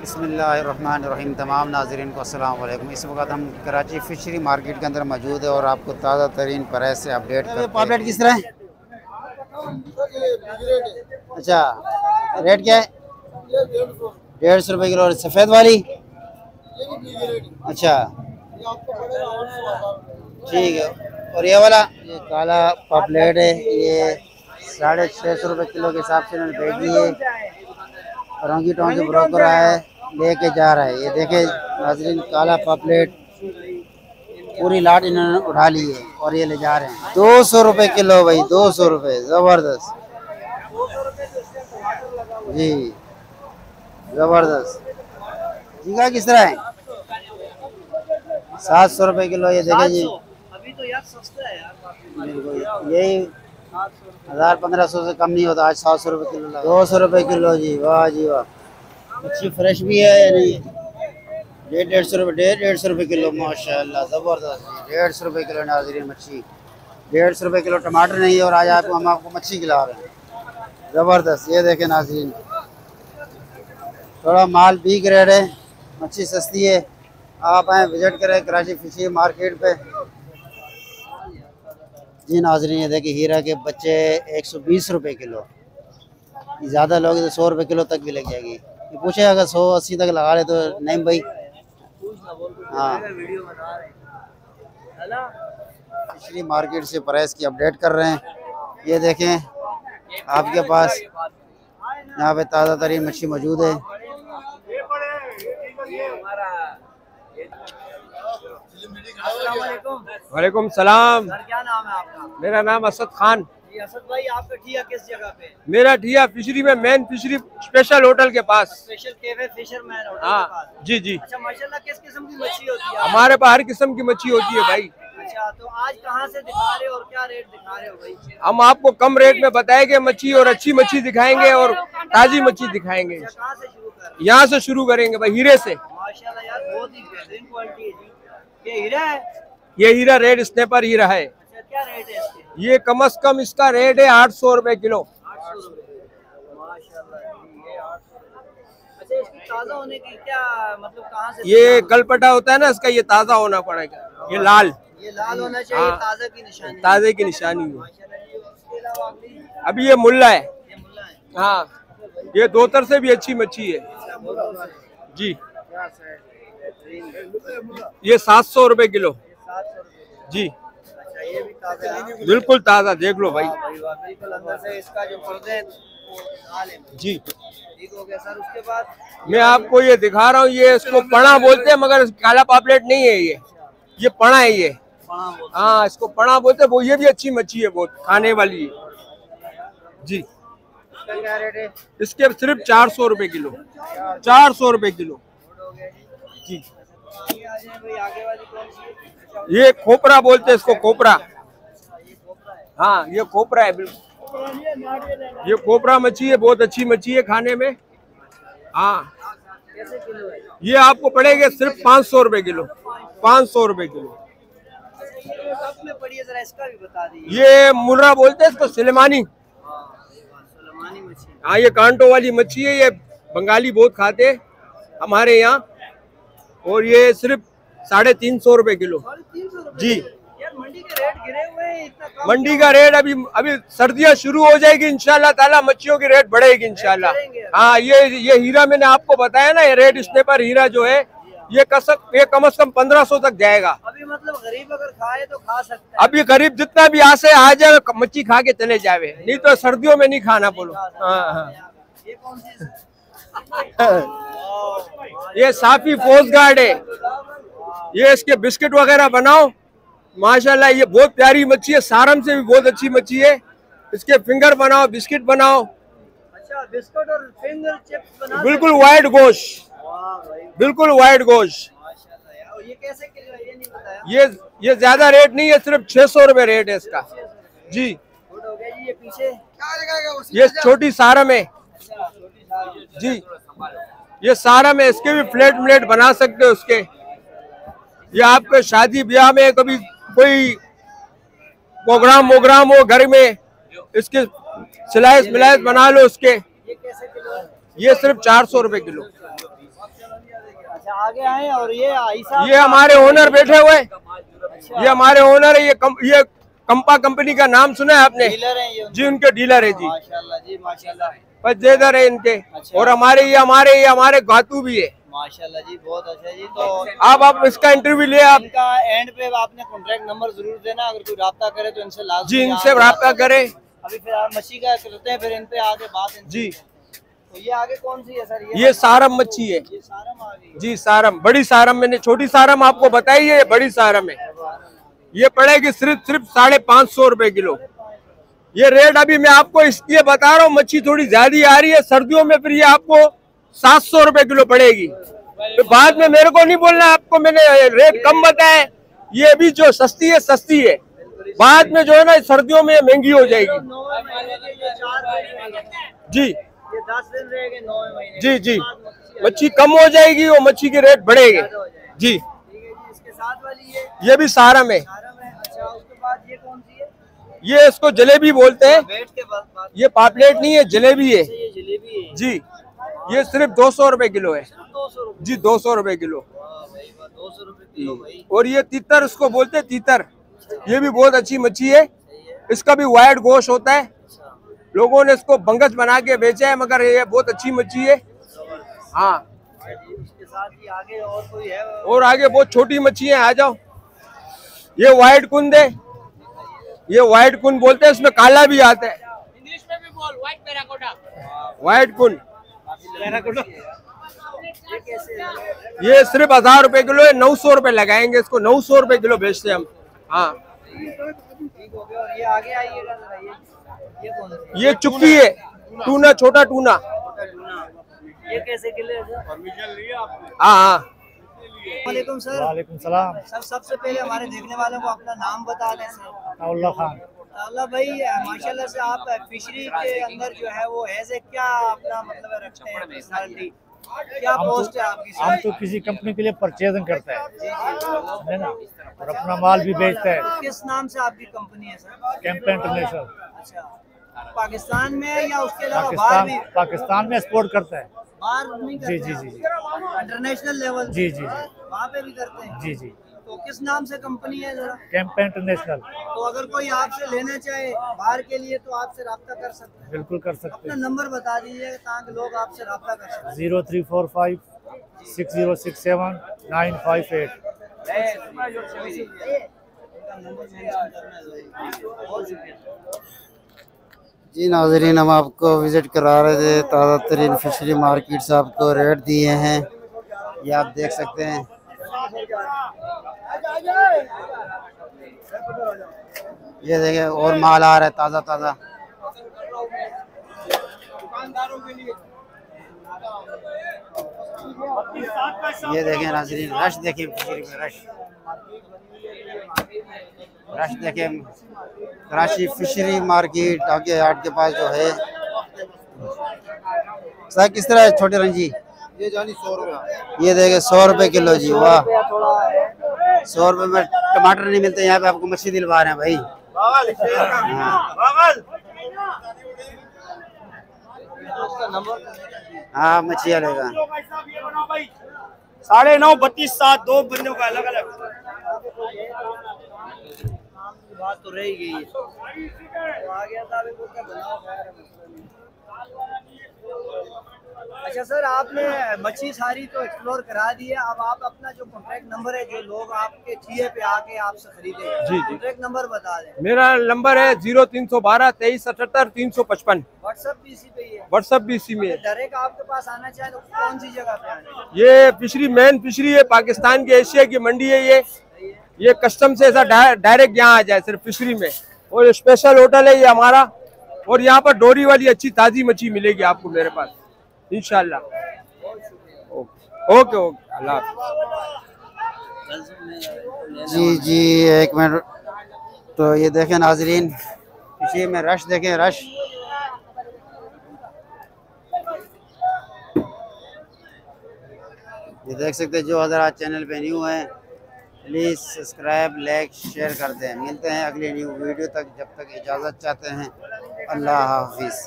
बिस्मिल्लाहिर्रहमानिर्रहीम। तमाम नाज़रीन को अस्सलाम वालेकुम। इस वक्त हम कराची फ़िशरी मार्केट के अंदर मौजूद है और आपको ताज़ा तरीन प्राइस से अपडेट करते हैं। पापलेट किस तरह है? अच्छा, रेट क्या है? 150 रुपये किलो। और सफ़ेद वाली? अच्छा, ठीक है। और ये वाला ये काला पापलेट है, ये 650 रुपये किलो के हिसाब से इन्होंने भेज दी है। रंगी टाउन से ब्रोकर आया है, लेके जा रहा है। ये देखे नाज़रीन, काला पापलेट पूरी लाट इन्होंने उठा ली है और ये ले जा रहे हैं। 200 रुपये किलो भाई, 200 रुपये, ज़बरदस्त जी, ज़बरदस्त। झींगा किस तरह है? 700 रुपये किलो। ये देखे जी, अभी तो यार सस्ता है यार, बिल्कुल यही 1000-1500 से कम नहीं होता। आज 700 रुपये किलो, 200 रुपये किलो जी। वाह जी वाह। मच्छी फ्रेश भी है या नहीं? 150 रुपये किलो, माशाल्लाह ज़बरदस्त। 150 रुपये किलो नाज़रीन मच्छी। 150 रुपये किलो टमाटर नहीं है और आज हम आपको मच्छी खिला रहे हैं। ज़बरदस्त। ये देखें नाज़रीन, थोड़ा माल बी ग्रेड है, मच्छी सस्ती है। आप आएँ, विजिट करें कराची फिशरी मार्केट पे जी नाज़रीन। ये देखिए हीरा के बच्चे 120 रुपये किलो। ज़्यादा लोग तो 100 रुपये किलो तक भी लग जाएगी। ये पूछे अगर 180 तक लगा ले तो नहीं भाई। हाँ, फिशरी मार्केट से प्राइस की अपडेट कर रहे हैं। ये देखें आपके पास यहाँ पे ताज़ा तरीन मच्छी मौजूद है। वालेकुम सलाम। सर क्या नाम है आपका? मेरा नाम असद खान। जी असद भाई, आपका ठिया किस जगह पे? मेरा ठिया फिशरी में, मेन फिशरी स्पेशल होटल के पास। स्पेशल कैफे फिशरमैन होटल के हाँ पास। जी जी, अच्छा माशाल्लाह, किस किस्म की मछली होती है? हमारे पास हर किस्म की मच्छी होती है भाई। अच्छा, तो आज कहाँ से दिखा रहे हो और क्या रेट दिखा रहे हो भाई? हम आपको कम रेट में बताएंगे मच्छी, और अच्छी मच्छी दिखाएंगे और ताजी मच्छी दिखाएंगे। अच्छा, कहाँ से शुरू कर रहे यहाँ से शुरू करेंगे भाई, हीरे से। हो? माशाल्लाह यार, बहुत ही बेहतरीन क्वालिटी है जी। ये हीरा है? ये हीरा रेड स्नैपर हीरा है। अच्छा, क्या रेट है इसके? ये कम से कम इसका रेट है 800 रुपए किलो। 800 रुपये। माशाल्लाह जी, ये 800 रुपये। अच्छा, इसकी ताज़ा होने की क्या मतलब, कहाँ से? ये कलपटा होता है ना इसका, ये ताज़ा होना पड़ेगा। ये लाल, ये लाल होना चाहिए, हाँ, ताज़ा की निशानी। ताज़े की निशानी है। माशाल्लाह जी। उसके अलावा अगली अभी ये मुल्ला है। ये मुल्ला है। हाँ, ये दोतर से भी अच्छी मच्छी है जी। ये 700 रुपए किलो 700 रुपये। जी। अच्छा, ये भी ताज़ा है? बिल्कुल ताज़ा, देख लो भाई वाह भाई वाह, बिल्कुल अंदर से इसका जो पर्दे हैं वो लाल है। जी। ठीक हो गया सर। उसके बाद मैं आपको ये दिखा रहा हूँ, ये इसको पणा बोलते हैं मगर काला पापलेट नहीं है ये पणा है ये। पणा बोलते हाँ, इसको पणा बोलते हैं। वो ये भी अच्छी मच्छी है, बहुत खाने वाली है जी। हैं। क्या रेट है? इसके सिर्फ 400 रुपए किलो, 400 रुपए किलो हो गया जी। जी। ये आ जाए भाई, आगे वाली कौन सी है? अच्छा, ये खोपरा बोलते हैं इसको, खोपरा। ये कोपरा है। हाँ, ये खोपरा है बिल्कुल। ये खोपरा मच्छी है, बहुत अच्छी मच्छी है खाने में। हाँ, कैसे किलो है? ये आपको पड़ेगा सिर्फ 500 रुपए किलो, 500 रुपए किलो। ये कप में पड़ी है, जरा इसका भी बता दीजिए। ये मुर्रा बोलते हैं इसको, सुलेमानी। सुलेमानी मछली। हाँ, ये कांटों वाली मच्छी है, ये बंगाली बहुत खाते हैं हमारे यहाँ। और ये सिर्फ 350 रुपए किलो 350 रुपये जी। यार, मंडी के रेट गिरे हुए हैं, इतना कम मंडी का रेट अभी सर्दियाँ शुरू हो जाएगी इंशाल्लाह ताला, मच्छियों की रेट बढ़ेगी इंशाल्लाह। हाँ, ये हीरा मैंने आपको बताया ना, ये रेड स्नैपर हीरा जो है, ये कम से कम 1500 तक जाएगा। अभी मतलब गरीब अगर खाए तो खा सकता है। अभी गरीब जितना भी आसे आ जाए मच्छी खा के चले जावे, नहीं तो सर्दियों में नहीं खाना बोलो। हाँ हाँ। ये कौन सी? ये साफी फोर्स गार्ड है, ये इसके बिस्किट वगैरह बनाओ माशाल्लाह। ये बहुत प्यारी मच्छी है, सारम से भी बहुत अच्छी मच्छी है। इसके फिंगर बनाओ, बिस्किट बनाओ। अच्छा, बिस्कुट और फिंगर चिप्स बना बिल्कुल वाइट गोश्त, वाह भाई बिल्कुल वाइट गोश्त। माशाल्लाह यार। और ये कैसे किलो है ये नहीं बताया? ये ज्यादा रेट नहीं है, सिर्फ 600 रुपए रेट है इसका जी। गुड हो गया जी। ये पीछे ये छोटी सारम है अच्छा, छोटी सारी जी। ये सारम है, इसके भी फ्लेट व्लेट बना सकते हो उसके। ये आपके शादी ब्याह में कभी कोई प्रोग्राम हो घर में, इसके स्लाइस मिलाइस बना लो उसके। ये कैसे किलो है? ये सिर्फ 400 रुपए किलो अच्छा आगे आए और ये आयशा ये हमारे ओनर बैठे हुए, अच्छा ये हमारे ओनर है। ये कंपा कंपनी का नाम सुना है आपने? डीलर हैं ये जी उनके डीलर है जी, माशाल्लाह जी माशाल्लाह पजेदर है इनके। अच्छा। और ये हमारे गातू भी है। माशाल्लाह जी बहुत अच्छा जी। तो आप इसका इंटरव्यू ले आप इनका एंड पे आपने कॉन्टैक्ट नंबर जरूर देना, अगर कोई राब्ता करे तो इनसे लाजमी जी, इनसे आप रब्ता करें। अभी फिर आप मच्छी का करते हैं, फिर इन पे आगे बात इनसे जी। तो ये आगे कौन सी है सर? ये सारम मच्छी है ये सारम आ गई जी, सारम, बड़ी सारम। मैंने छोटी सारम आपको बताई है, ये बड़ी सारम है। ये पड़ेगी सिर्फ 550 रुपए किलो। ये रेट अभी मैं आपको इसलिए बता रहा हूँ, मच्छी थोड़ी ज्यादा आ रही है सर्दियों में, फिर ये आपको 700 रुपए किलो पड़ेगी। तो बाद में मेरे को नहीं बोलना, आपको मैंने रेट कम बताया। ये भी जो सस्ती है सस्ती है, बाद में जो है ना सर्दियों में महंगी हो जाएगी। 9 महीने के ये 4 महीने जी ये 10 दिन रहेंगे 9 महीने जी जी, मच्छी मच्छी कम हो जाएगी और मच्छी के रेट बढ़ेंगे ज्यादा हो जाएगी। जी। ठीक है जी। इसके साथ वाली ये भी सारम है। सारम है। अच्छा उसके बाद ये कौन सी है? ये इसको जलेबी बोलते हैं। वेट के बाद ये पापलेट नहीं है, जलेबी है ये जलेबी है जी। ये सिर्फ 200 रुपए किलो है 200 रुपये। जी, 200 रुपए किलो। वाह भाई वाह 200 रुपये किलो भाई। और ये तीतर उसको बोलते हैं, तीतर। ये भी बहुत अच्छी मच्छी है, इसका भी वाइट गोश्त होता है। अच्छा लोगों ने इसको बंगस बना के बेचा है, मगर ये बहुत अच्छी मच्छी है। हाँ, इसके साथ ही आगे और कोई है? और आगे बहुत छोटी मच्छी है, आ जाओ। ये वाइट कुंद है, ये वाइट कुंद बोलते हैं, इसमें काला भी आता है। इंग्लिश में भी बोल, व्हाइट पैराकोटा। वाइट कुंद ये कैसे है? ये सिर्फ 1000 रुपए किलो है। 900 रुपए लगाएंगे इसको, 900 रुपए किलो बेचते हैं हम। हाँ, ठीक हो गया। और ये आगे आइएगा जरा, ये कौन सी है? ये चुप्पी है, टूना, छोटा टूना। ये कैसे किलो है सर? हाँ हाँ, वालेकुम सर। वालेकुम सलाम। सर सबसे पहले हमारे देखने वालों को अपना नाम बता दें सर। अल्लाह खान। अल्लाह भाई माशाल्लाह से आप फिशरी के अंदर जो है वो एज ए क्या अपना मतलब रखते हैं पर्सनालिटी, क्या पोस्ट है आपकी हम सर? तो किसी कंपनी के लिए परचेजिंग करता है ना, और अपना माल भी बेचता है। किस नाम से आपकी कंपनी है सर? कैंप इंटरनेशनल अच्छा पाकिस्तान में या उसके अलावा बाहर भी? पाकिस्तान में एक्सपोर्ट करता है। बाहर नहीं जी करते जी हैं? जी जी इंटरनेशनल लेवल जी जी जी वहाँ पे भी करते हैं? जी जी। तो किस नाम से कंपनी है जरा? Camp international. तो अगर कोई आपसे लेना चाहे बाहर के लिए तो आपसे रब्ता कर सकते हैं? बिल्कुल कर सकते अपना हैं। नंबर बता दीजिए ताकि लोग आपसे रब्ता कर सकें। 0345 6067 958। बहुत शुक्रिया। जी नाजरीन, हम आपको विज़िट करा रहे थे ताज़ा तरीन फिशरी मार्केट से, आपको रेट दिए हैं, ये आप देख सकते हैं। ये देखें और माल आ रहा है ताज़ा ताज़ा। ये देखें नाजरीन, रश देखें फिशरी में, रश देखें। कराची फिशरी मार्केट आगे हाट के पास जो है। सर किस तरह है छोटे रंजी? ये जानी 100 रुपया। ये देखे 100 रुपए किलो जी। वाह, 100 रुपए में टमाटर नहीं मिलते यहाँ पे, आपको मछली दिलवा रहे हैं भाई। हाँ मछली लेगा। 9.5 32 7 2 बंदों का अलग अलग। बात तो रह गई है। तो आ गया था अभी बोलता बनाओ खैर। अच्छा सर आपने मच्छी सारी तो एक्सप्लोर करा दी है, अब आप अपना जो कॉन्टैक्ट नंबर है जो लोग आपके ठिये पे आके आपसे खरीदे जी। कॉन्टैक्ट नंबर बता दें। मेरा नंबर है 0312 23 78 355। व्हाट्सएप भी इसी पे ही है? व्हाट्सएप भी इसी में है। डायरेक्ट आपके पास आना चाहे तो कौन सी जगह पे आना? ये फिशरी मेन फिशरी है, पाकिस्तान की एशिया की मंडी है ये कस्टम से ऐसा डायरेक्ट यहाँ आ जाए सिर्फ फिशरी में। और स्पेशल होटल है ये हमारा, और यहाँ पर डोरी वाली अच्छी ताजी मच्छी मिलेगी आपको मेरे पास इंशाल्लाह। ओके ओके ओके, अल्लाह हाफ़िज़। जी जी एक मिनट। तो ये देखें नाजरीन, फिशरी में रश देखें, रश। ये देख सकते हैं। जो हज़रात चैनल पे न्यू हैं प्लीज़ सब्सक्राइब लाइक शेयर कर दें। मिलते हैं अगली न्यू वीडियो तक, जब तक इजाज़त चाहते हैं। अल्लाह हाफिज़।